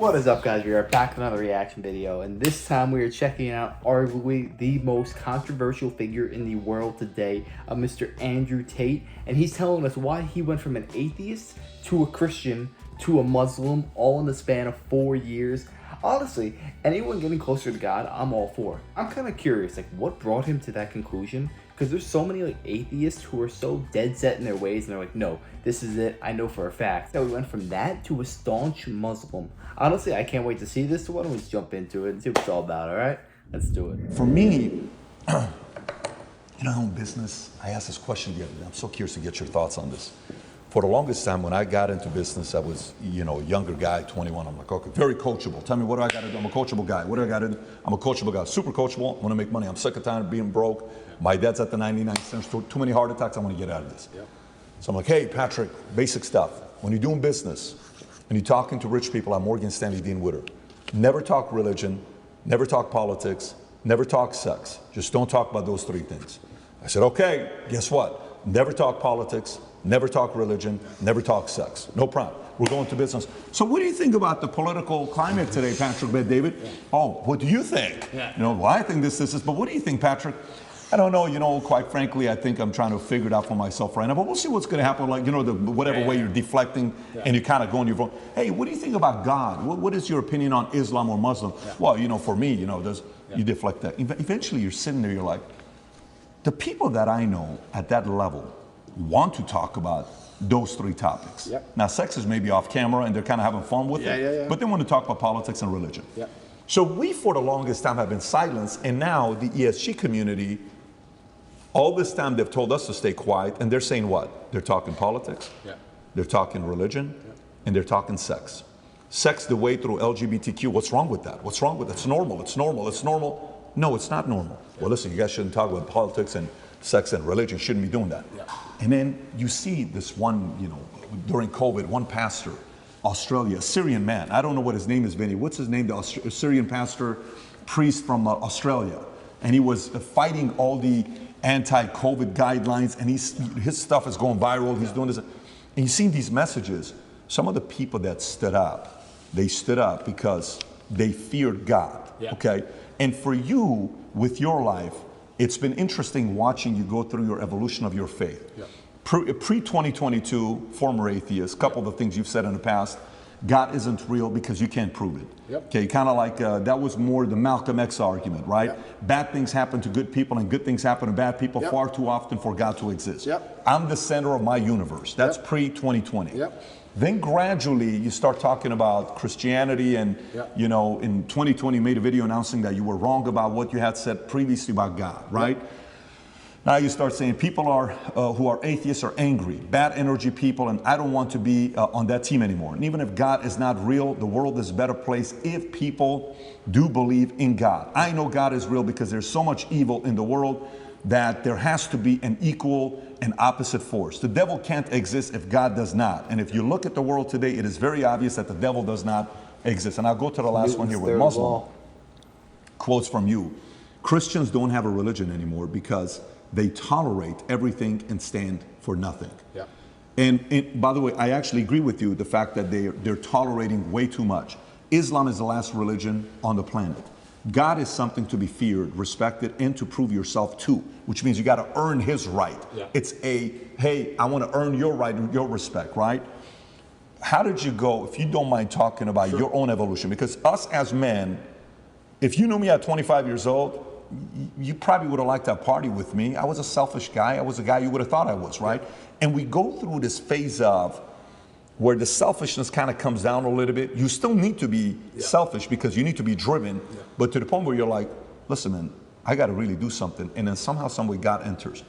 What is up, guys? We are back with another reaction video, and this time we are checking out arguably the most controversial figure in the world today, Mr. Andrew Tate, and he's telling us why he went from an atheist to a Christian to a Muslim all in the span of 4 years. Honestly, anyone getting closer to God, I'm all for. I'm kind of curious, like, what brought him to that conclusion? Because there's so many atheists who are so dead set in their ways, and they're like, no, this is it, I know for a fact. So we went from that to a staunch Muslim. Honestly, I can't wait to see this, so why don't we just jump into it and see what it's all about, alright? Let's do it. For me, in our own business, I asked this question the other day. I'm so curious to get your thoughts on this. For the longest time, when I got into business, I was, a younger guy, 21. I'm like, okay, very coachable. Tell me, what do I got to do? I'm a coachable guy. What do I got to do? I'm a coachable guy, super coachable. I want to make money. I'm sick and tired of being broke. My dad's at the 99 cents. Too many heart attacks. I want to get out of this. Yep. So I'm like, hey, Patrick, basic stuff. When you're doing business and you're talking to rich people at Morgan Stanley, Dean Witter, never talk religion, never talk politics, never talk sex. Just don't talk about those three things. I said, okay, guess what? Never talk politics, never talk religion, never talk sex. No problem. We're going to business. So what do you think about the political climate today, Patrick, David? Yeah. Oh, what do you think? Yeah. Well, I think this is, but what do you think, Patrick? I don't know, quite frankly, I think I'm trying to figure it out for myself right now, but we'll see what's going to happen, like, whatever way you're deflecting and you kind of go on your phone. Hey, what do you think about God? What is your opinion on Islam or Muslim? Yeah. Well, for me, you deflect that. Eventually, you're sitting there, you're like, the people that I know at that level want to talk about those three topics. Yep. Now, sex is maybe off camera and they're kind of having fun with it, but they want to talk about politics and religion. Yep. So we, for the longest time, have been silenced, and now the ESG community, all this time they've told us to stay quiet, and they're saying what? They're talking politics, they're talking religion, and they're talking sex. Sex the way through LGBTQ, what's wrong with that? What's wrong with it? It's normal, it's normal, it's normal. No, it's not normal. Well, listen, you guys shouldn't talk about politics and sex and religion, shouldn't be doing that. And then you see this one, during COVID, one pastor, Australia, a Syrian man, I don't know what his name is, Vinny, what's his name, the Syrian pastor, priest from Australia, and he was fighting all the anti-COVID guidelines, and his stuff is going viral, he's doing this, and you've seen these messages. Some of the people that stood up, they stood up because they feared God, okay? And for you, with your life, it's been interesting watching you go through your evolution of your faith. Pre-2022, former atheist, couple of the things you've said in the past, God isn't real because you can't prove it. Okay, kind of like, that was more the Malcolm X argument, right? Bad things happen to good people and good things happen to bad people far too often for God to exist. I'm the center of my universe. That's pre-2020. Then gradually you start talking about Christianity and, in 2020 you made a video announcing that you were wrong about what you had said previously about God, right? Now you start saying people who are atheists are angry, bad energy people, and I don't want to be on that team anymore. And even if God is not real, the world is a better place if people do believe in God. I know God is real because there's so much evil in the world that there has to be an equal and opposite force. The devil can't exist if God does not. And if you look at the world today, it is very obvious that the devil does not exist. And I'll go to the last one here with Muslim. Quotes from you. Christians don't have a religion anymore because they tolerate everything and stand for nothing. And by the way, I actually agree with you, the fact that they're tolerating way too much. Islam is the last religion on the planet. God is something to be feared, respected, and to prove yourself to, which means you got to earn his right. It's hey, I want to earn your right and your respect, right? How did you go, if you don't mind talking about your own evolution? Because us as men, if you knew me at 25 years old, you probably would have liked to party with me. I was a selfish guy. I was a guy you would have thought I was, right? And we go through this phase of where the selfishness kind of comes down a little bit. You still need to be selfish because you need to be driven, but to the point where you're like, listen, man, I got to really do something. And then somehow, some way, God enters.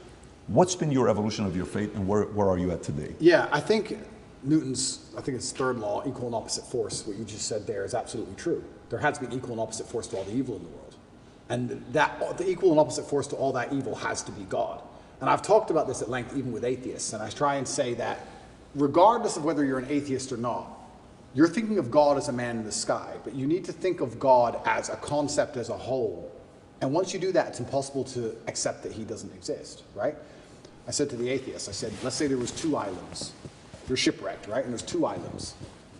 What's been your evolution of your faith, and where are you at today? Yeah, I think it's third law, equal and opposite force, what you just said there is absolutely true. There has to be an equal and opposite force to all the evil in the world. And the equal and opposite force to all that evil has to be God. And I've talked about this at length even with atheists, and I try and say that regardless of whether you're an atheist or not, you're thinking of God as a man in the sky, but you need to think of God as a concept as a whole. And once you do that, it's impossible to accept that he doesn't exist, right? I said to the atheists, I said, let's say there was 2 islands. They're shipwrecked, right? And there's 2 islands.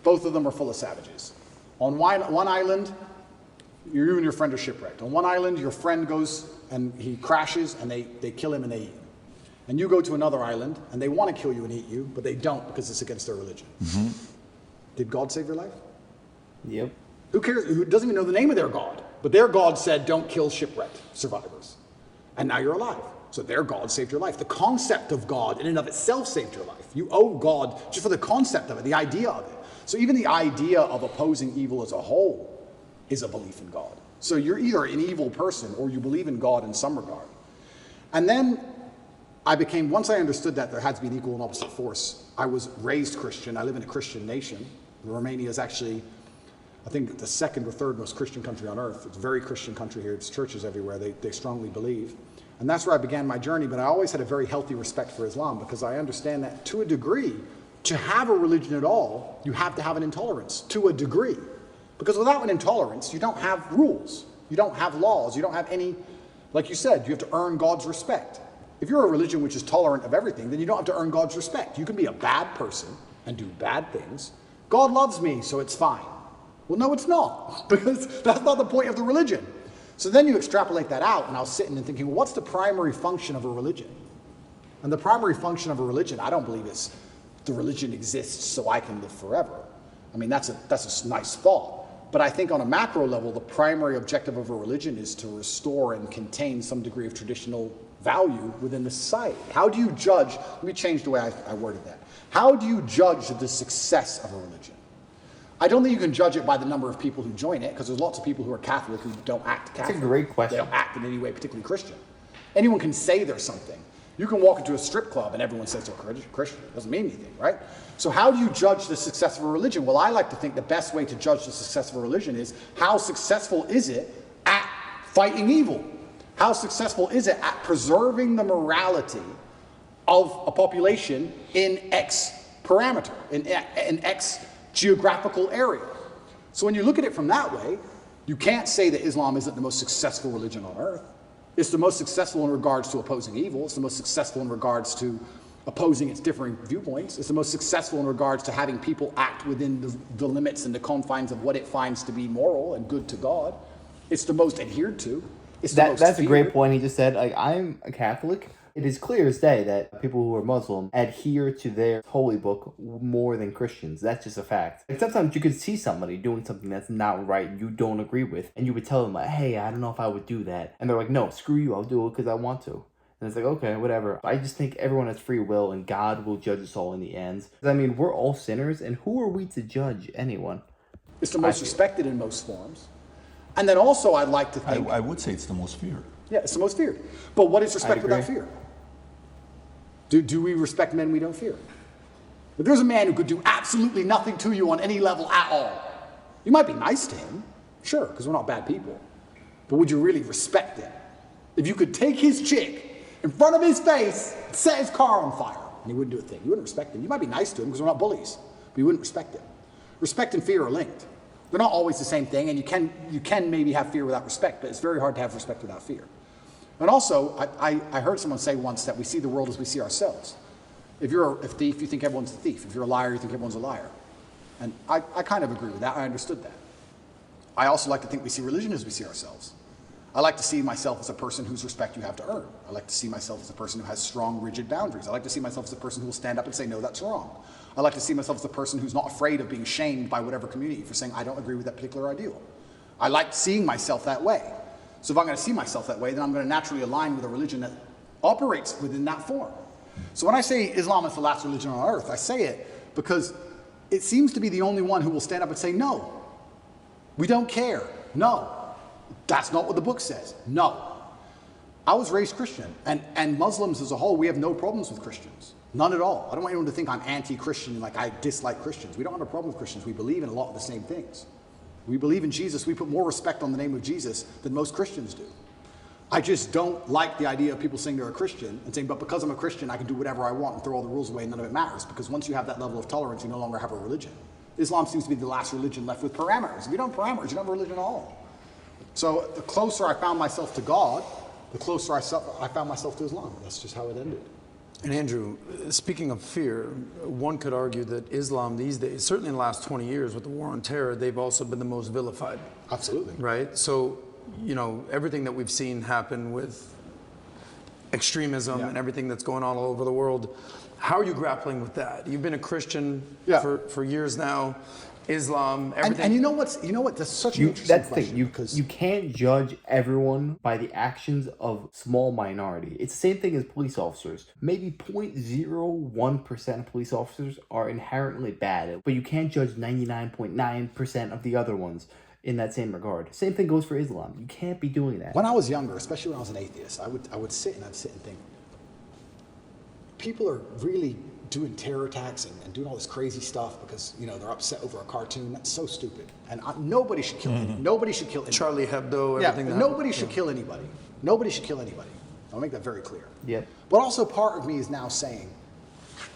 Both of them are full of savages. On one island, you and your friend are shipwrecked. On one island, your friend goes and he crashes and they kill him and they eat him. And you go to another island and they want to kill you and eat you, but they don't because it's against their religion. Mm-hmm. Did God save your life? Yep. Who cares? Who doesn't even know the name of their God? But their God said, don't kill shipwrecked survivors. And now you're alive. So their God saved your life. The concept of God in and of itself saved your life. You owe God just for the concept of it, the idea of it. So even the idea of opposing evil as a whole is a belief in God. So you're either an evil person or you believe in God in some regard. And then once I understood that there had to be an equal and opposite force, I was raised Christian. I live in a Christian nation. Romania is actually, I think, the second or third most Christian country on earth. It's a very Christian country here. There's churches everywhere. They strongly believe. And that's where I began my journey, but I always had a very healthy respect for Islam because I understand that to a degree, to have a religion at all, you have to have an intolerance, to a degree. Because without an intolerance, you don't have rules. You don't have laws. You don't have any, like you said, you have to earn God's respect. If you're a religion which is tolerant of everything, then you don't have to earn God's respect. You can be a bad person and do bad things. God loves me, so it's fine. Well, no, it's not, because that's not the point of the religion. So then you extrapolate that out, and I was sitting and thinking, well, what's the primary function of a religion? And the primary function of a religion, I don't believe is the religion exists so I can live forever. I mean, that's a nice thought. But I think on a macro level, the primary objective of a religion is to restore and contain some degree of traditional value within the society. How do you judge, let me change the way I worded that. How do you judge the success of a religion? I don't think you can judge it by the number of people who join it, because there's lots of people who are Catholic who don't act Catholic. That's a great question. They don't act in any way particularly Christian. Anyone can say they're something. You can walk into a strip club and everyone says they're Christian. It doesn't mean anything, right? So how do you judge the success of a religion? Well, I like to think the best way to judge the success of a religion is how successful is it at fighting evil? How successful is it at preserving the morality of a population in X parameter, in X geographical area? So when you look at it from that way, you can't say that Islam isn't the most successful religion on earth. It's the most successful in regards to opposing evil. It's the most successful in regards to opposing its differing viewpoints. It's the most successful in regards to having people act within the limits and the confines of what it finds to be moral and good to God. It's the most adhered to. That's a great point he just said. Like, I'm a Catholic. It is clear as day that people who are Muslim adhere to their holy book more than Christians. That's just a fact. Like, sometimes you could see somebody doing something that's not right and you don't agree with, and you would tell them, like, hey, I don't know if I would do that. And they're like, no, screw you, I'll do it because I want to. And it's like, okay, whatever. I just think everyone has free will and God will judge us all in the end. I mean, we're all sinners, and who are we to judge anyone? It's the most respected in most forms. And then also I'd like to think... I would say it's the most feared. Yeah, it's the most feared. But what is respect without fear? Do we respect men we don't fear? If there's a man who could do absolutely nothing to you on any level at all, you might be nice to him, sure, because we're not bad people. But would you really respect him? If you could take his chick in front of his face, set his car on fire, and he wouldn't do a thing, you wouldn't respect him. You might be nice to him because we're not bullies, but you wouldn't respect him. Respect and fear are linked. They're not always the same thing, and you can maybe have fear without respect, but it's very hard to have respect without fear. And also, I heard someone say once that we see the world as we see ourselves. If you're a thief, you think everyone's a thief. If you're a liar, you think everyone's a liar. And I kind of agree with that. I understood that. I also like to think we see religion as we see ourselves. I like to see myself as a person whose respect you have to earn. I like to see myself as a person who has strong, rigid boundaries. I like to see myself as a person who will stand up and say, no, that's wrong. I like to see myself as a person who's not afraid of being shamed by whatever community for saying, I don't agree with that particular ideal. I like seeing myself that way. So if I'm going to see myself that way, then I'm going to naturally align with a religion that operates within that form. So when I say Islam is the last religion on earth, I say it because it seems to be the only one who will stand up and say, no, we don't care. No, that's not what the book says. No. I was raised Christian, and Muslims as a whole, we have no problems with Christians. None at all. I don't want anyone to think I'm anti-Christian, like I dislike Christians. We don't have a problem with Christians. We believe in a lot of the same things. We believe in Jesus. We put more respect on the name of Jesus than most Christians do. I just don't like the idea of people saying they're a Christian and saying, but because I'm a Christian, I can do whatever I want and throw all the rules away and none of it matters. Because once you have that level of tolerance, you no longer have a religion. Islam seems to be the last religion left with parameters. If you don't have parameters, you don't have a religion at all. So the closer I found myself to God, the closer I found myself to Islam. That's just how it ended. And Andrew, speaking of fear, one could argue that Islam these days, certainly in the last 20 years with the war on terror, they've also been the most vilified. Absolutely. Right? So, you know, everything that we've seen happen with extremism and everything that's going on all over the world, how are you grappling with that? You've been a Christian for years now. Islam, everything. And you know what? That's such an interesting That's the question. thing. Because You can't judge everyone by the actions of small minority. It's the same thing as police officers. Maybe 0.01% of police officers are inherently bad, but you can't judge 99.9% of the other ones in that same regard. Same thing goes for Islam. You can't be doing that. when I was younger, especially when I was an atheist, I would sit and think, people are really doing terror attacks and doing all this crazy stuff because, you know, they're upset over a cartoon. That's so stupid. And nobody should kill nobody should kill anybody. Charlie Hebdo, everything. Yeah, nobody should kill anybody. Nobody should kill anybody. I'll make that very clear. Yep. But also part of me is now saying,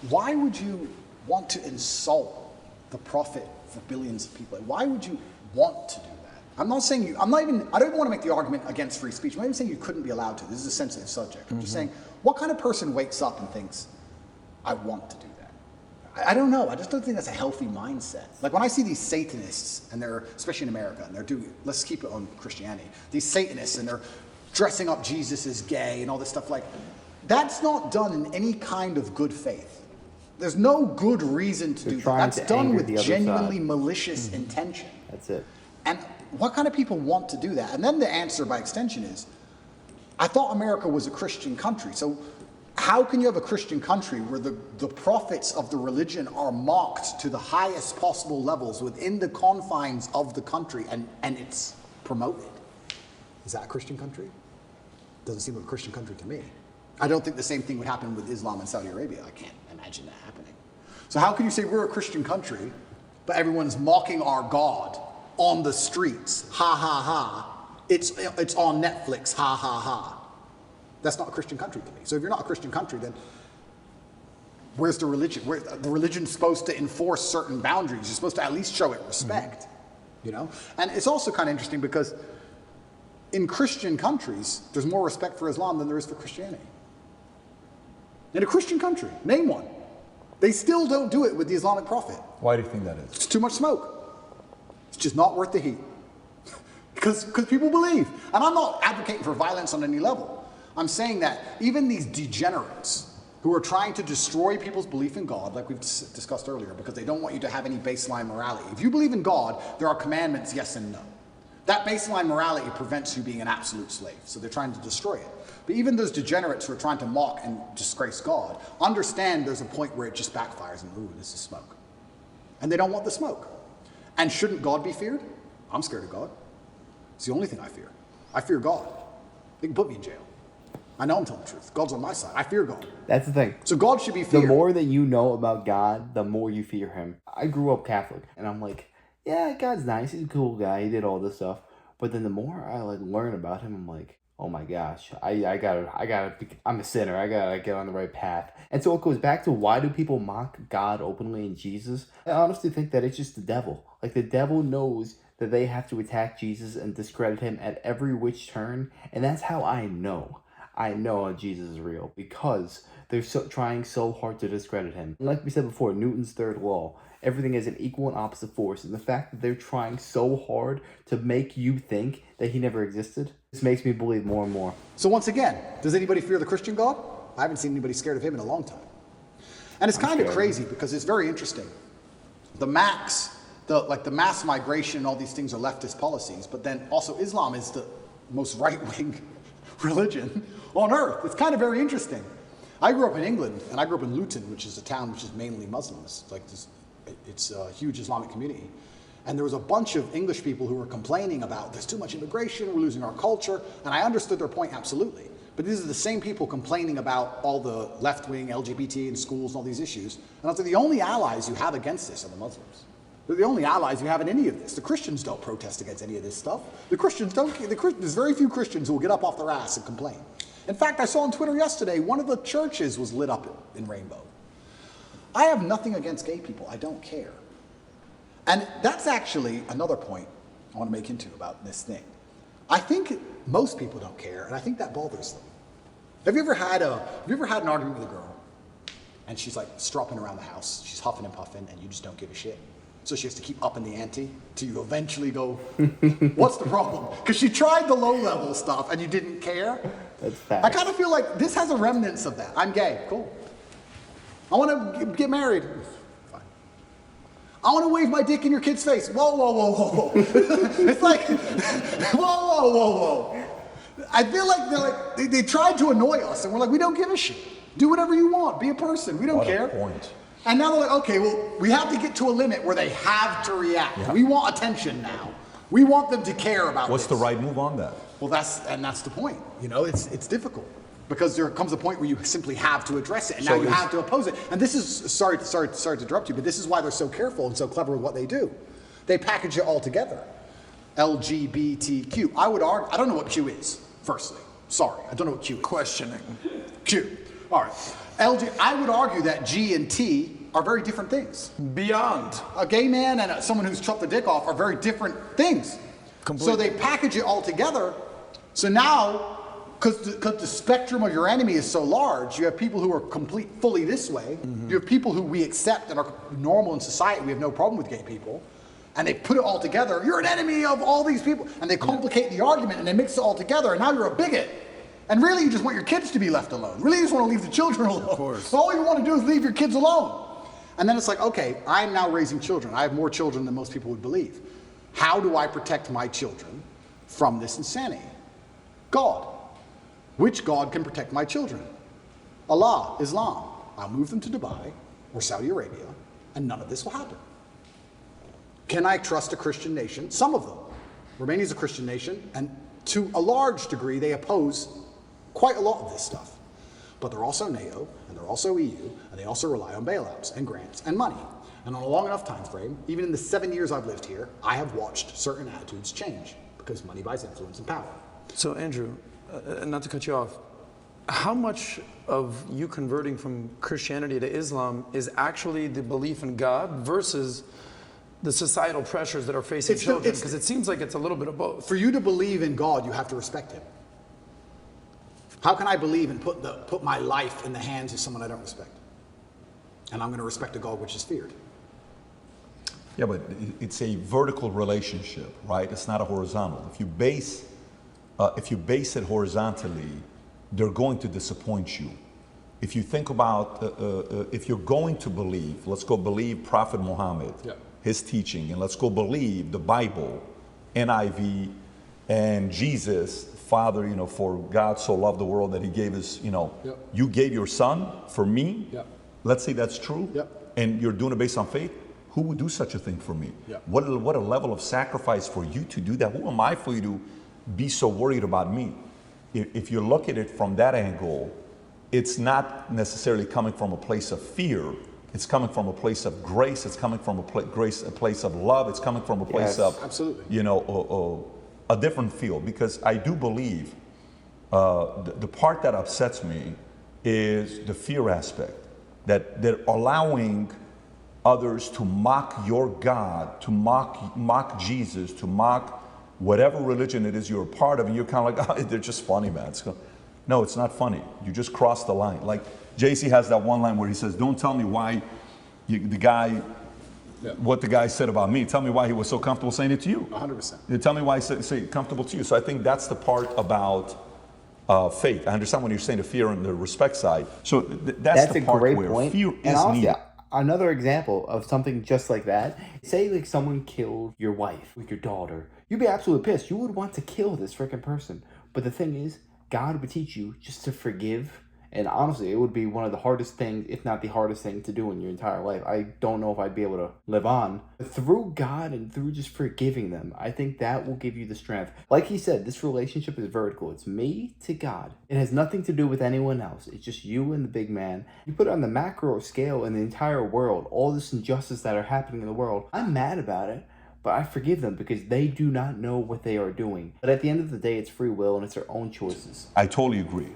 why would you want to insult the prophet for billions of people? Why would you want to do that? I'm not saying I don't even want to make the argument against free speech. I'm not even saying you couldn't be allowed to. This is a sensitive subject. I'm just saying, what kind of person wakes up and thinks, I want to do that? I don't know. I just don't think that's a healthy mindset. Like when I see these Satanists, and they're, especially in America, and they're doing, let's keep it on Christianity, these Satanists, and they're dressing up Jesus as gay and all this stuff, like, that's not done in any kind of good faith. There's no good reason to do that. That's done with genuinely malicious intention. That's it. And what kind of people want to do that? And then the answer by extension is, I thought America was a Christian country. So how can you have a Christian country where the prophets of the religion are mocked to the highest possible levels within the confines of the country and it's promoted? Is that a Christian country? Doesn't seem like a Christian country to me. I don't think the same thing would happen with Islam in Saudi Arabia. I can't imagine that happening. So how can you say we're a Christian country, but everyone's mocking our God on the streets? Ha ha ha. It's on Netflix. Ha ha ha. That's not a Christian country to me. So if you're not a Christian country, then where's the religion? The religion's supposed to enforce certain boundaries. You're supposed to at least show it respect, you know? And it's also kind of interesting because in Christian countries, there's more respect for Islam than there is for Christianity. In a Christian country, name one. They still don't do it with the Islamic Prophet. Why do you think that is? It's too much smoke. It's just not worth the heat. Because people believe. And I'm not advocating for violence on any level. I'm saying that even these degenerates who are trying to destroy people's belief in God, like we've discussed earlier, because they don't want you to have any baseline morality. If you believe in God, there are commandments, yes and no. That baseline morality prevents you being an absolute slave, so they're trying to destroy it. But even those degenerates who are trying to mock and disgrace God, understand there's a point where it just backfires and, ooh, this is smoke. And they don't want the smoke. And shouldn't God be feared? I'm scared of God. It's the only thing I fear. I fear God. They can put me in jail. I know I'm telling the truth. God's on my side. I fear God. That's the thing. So God should be feared. The more that you know about God, the more you fear him. I grew up Catholic, and I'm like, yeah, God's nice. He's a cool guy. He did all this stuff. But then the more I learn about him, I'm like, oh my gosh, I'm a sinner. I gotta get on the right path. And so it goes back to, why do people mock God openly in Jesus? I honestly think that it's just the devil. Like, the devil knows that they have to attack Jesus and discredit him at every which turn. And that's how I know Jesus is real, because they're trying so hard to discredit him. And like we said before, Newton's third law, everything is an equal and opposite force. And the fact that they're trying so hard to make you think that he never existed, this makes me believe more and more. So once again, does anybody fear the Christian God? I haven't seen anybody scared of him in a long time. And it's kind of crazy because it's very interesting. The mass migration and all these things are leftist policies, but then also Islam is the most right-wing religion on earth. It's kind of very interesting. I grew up in England, and I grew up in Luton, which is a town which is mainly Muslims. It's a huge Islamic community. And there was a bunch of English people who were complaining about, there's too much immigration, we're losing our culture, and I understood their point absolutely. But these are the same people complaining about all the left-wing LGBT in schools and all these issues. And I was like, the only allies you have against this are the Muslims. They're the only allies you have in any of this. The Christians don't protest against any of this stuff. There's very few Christians who will get up off their ass and complain. In fact, I saw on Twitter yesterday, one of the churches was lit up in rainbow. I have nothing against gay people. I don't care. And that's actually another point I want to make into about this thing. I think most people don't care, and I think that bothers them. Have you ever had an argument with a girl, and she's like stropping around the house. She's huffing and puffing, and you just don't give a shit. So she has to keep upping the ante till you eventually go, what's the problem? Because she tried the low-level stuff and you didn't care. That's fast. I kind of feel like this has a remnants of that. I'm gay, cool. I want to get married. Fine. I want to wave my dick in your kid's face. Whoa, whoa, whoa, whoa, whoa. It's like, whoa, whoa, whoa, whoa. I feel like they tried to annoy us, and we're like, we don't give a shit. Do whatever you want. Be a person. We don't care. What a point. And now they're like, okay, well, we have to get to a limit where they have to react. Yeah. We want attention now. We want them to care about What's this. the right move on that? Well, that's the point. You know, it's difficult because there comes a point where you simply have to address it, and now you have to oppose it. And this is sorry to interrupt you, but this is why they're so careful and so clever with what they do. They package it all together. LGBTQ. I would argue. I don't know what Q is. Firstly, sorry, I don't know what Q is. Questioning. Q. All right. I would argue that G and T are very different things. Beyond. A gay man and someone who's chopped the dick off are very different things. Completely. So they package it all together. So now, because the spectrum of your enemy is so large, you have people who are fully this way. Mm-hmm. You have people who we accept and are normal in society. We have no problem with gay people. And they put it all together. You're an enemy of all these people. And they complicate the argument and they mix it all together. And now you're a bigot. And really, you just want your kids to be left alone. Really, you just want to leave the children alone. Of course. All you want to do is leave your kids alone. And then it's like, okay, I'm now raising children. I have more children than most people would believe. How do I protect my children from this insanity? God. Which God can protect my children? Allah, Islam. I'll move them to Dubai or Saudi Arabia, and none of this will happen. Can I trust a Christian nation? Some of them. Romania is a Christian nation, and to a large degree, they oppose quite a lot of this stuff. But they're also NATO, and they're also EU, and they also rely on bailouts and grants and money. And on a long enough time frame, even in the 7 years I've lived here, I have watched certain attitudes change because money buys influence and power. So Andrew, not to cut you off, how much of you converting from Christianity to Islam is actually the belief in God versus the societal pressures that are facing children? Because it seems like it's a little bit of both. For you to believe in God, you have to respect him. How can I believe and put my life in the hands of someone I don't respect? And I'm going to respect a God which is feared. Yeah, but it's a vertical relationship, right? It's not a horizontal. If you base it horizontally, they're going to disappoint you. If you think about, if you're going to believe, let's go believe Prophet Muhammad, his teaching, and let's go believe the Bible, NIV, and Jesus, Father, for God so loved the world that he gave his, you gave your son for me. Let's say that's true. And you're doing it based on faith. Who would do such a thing for me? What a level of sacrifice for you to do that. Who am I for you to be so worried about me? If you look at it from that angle, it's not necessarily coming from a place of fear. It's coming from a place of grace. It's coming from a place of love. It's coming from a place of, absolutely. A different feel. Because I do believe the part that upsets me is the fear aspect. That they're allowing others to mock your God, to mock Jesus, to mock whatever religion it is you're a part of, and you're kind of like, oh, they're just funny, man. No, it's not funny. You just crossed the line. Like JC has that one line where he says, don't tell me why what the guy said about me. Tell me why he was so comfortable saying it to you. 100%. Tell me why he said comfortable to you. So I think that's the part about faith. I understand when you're saying the fear and the respect side. So that's the part where point. Fear is needed. Another example of something just like that, say like someone killed your wife with your daughter. You'd be absolutely pissed. You would want to kill this freaking person. But the thing is, God would teach you just to forgive. And honestly, it would be one of the hardest things, if not the hardest thing to do in your entire life. I don't know if I'd be able to live on. But through God and through just forgiving them, I think that will give you the strength. Like he said, this relationship is vertical. It's me to God. It has nothing to do with anyone else. It's just you and the big man. You put it on the macro scale in the entire world, all this injustice that are happening in the world. I'm mad about it. But I forgive them because they do not know what they are doing. But at the end of the day, it's free will and it's their own choices. I totally agree.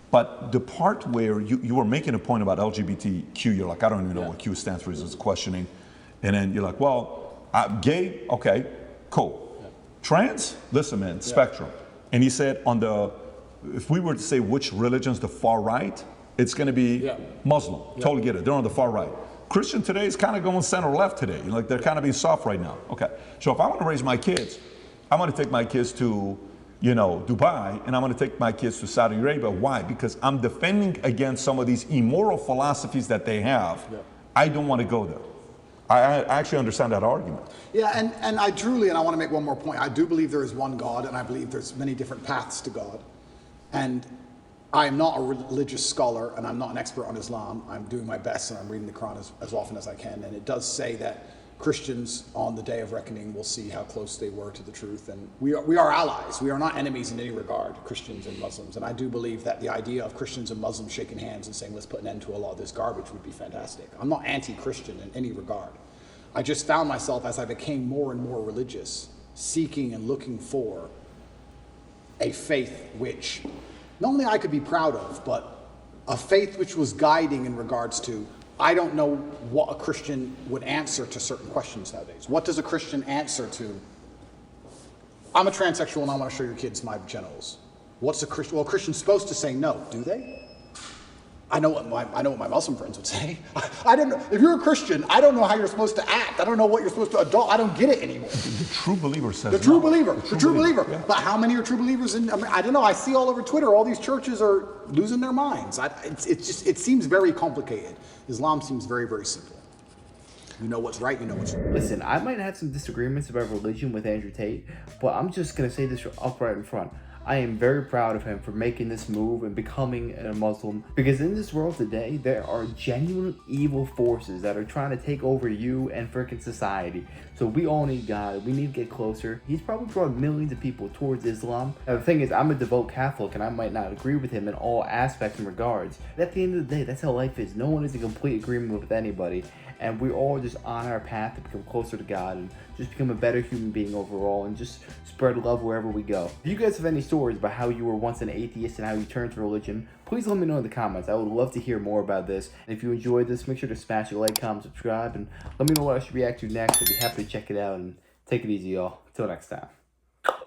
But the part where you were making a point about LGBTQ, you're like, I don't even know what Q stands for, it's questioning. And then you're like, well, gay, okay, cool. Trans, listen, man, spectrum. And he said if we were to say which religion's the far right, it's going to be Muslim. Totally get it. They're on the far right. Christian today is kind of going center left today. Like they're kind of being soft right now. Okay. So if I want to raise my kids, I'm going to take my kids to, Dubai, and I'm going to take my kids to Saudi Arabia. Why? Because I'm defending against some of these immoral philosophies that they have. I don't want to go there. I actually understand that argument. Yeah, and I truly, and I want to make one more point, I do believe there is one God, and I believe there's many different paths to God. And I am not a religious scholar, and I'm not an expert on Islam. I'm doing my best, and I'm reading the Quran as often as I can. And it does say that Christians on the day of reckoning will see how close they were to the truth. And we are allies. We are not enemies in any regard, Christians and Muslims. And I do believe that the idea of Christians and Muslims shaking hands and saying, let's put an end to a lot of this garbage would be fantastic. I'm not anti-Christian in any regard. I just found myself, as I became more and more religious, seeking and looking for a faith which not only I could be proud of, but a faith which was guiding in regards to, I don't know what a Christian would answer to certain questions nowadays. What does a Christian answer to, I'm a transsexual and I want to show your kids my genitals? What's a Christian? Well, a Christian's supposed to say no, do they? I know what my Muslim friends would say. I don't know. If you're a Christian, I don't know how you're supposed to act. I don't know what you're supposed to adult. I don't get it anymore. The true believer says the true no. believer. The true believer. Yeah. But how many are true believers? I don't know. I see all over Twitter, all these churches are losing their minds. It seems very complicated. Islam seems very, very simple. You know what's right, you know what's wrong. Listen, I might have some disagreements about religion with Andrew Tate, but I'm just going to say this upright in front. I am very proud of him for making this move and becoming a Muslim, because in this world today, there are genuine evil forces that are trying to take over you and freaking society. So we all need God. We need to get closer. He's probably brought millions of people towards Islam. Now, the thing is, I'm a devout Catholic, and I might not agree with him in all aspects and regards. But at the end of the day, that's how life is. No one is in complete agreement with anybody. And we're all just on our path to become closer to God and just become a better human being overall and just spread love wherever we go. If you guys have any stories about how you were once an atheist and how you turned to religion, please let me know in the comments. I would love to hear more about this. And if you enjoyed this, make sure to smash a like, comment, subscribe, and let me know what I should react to next. I'd be happy to check it out, and take it easy, y'all. Until next time.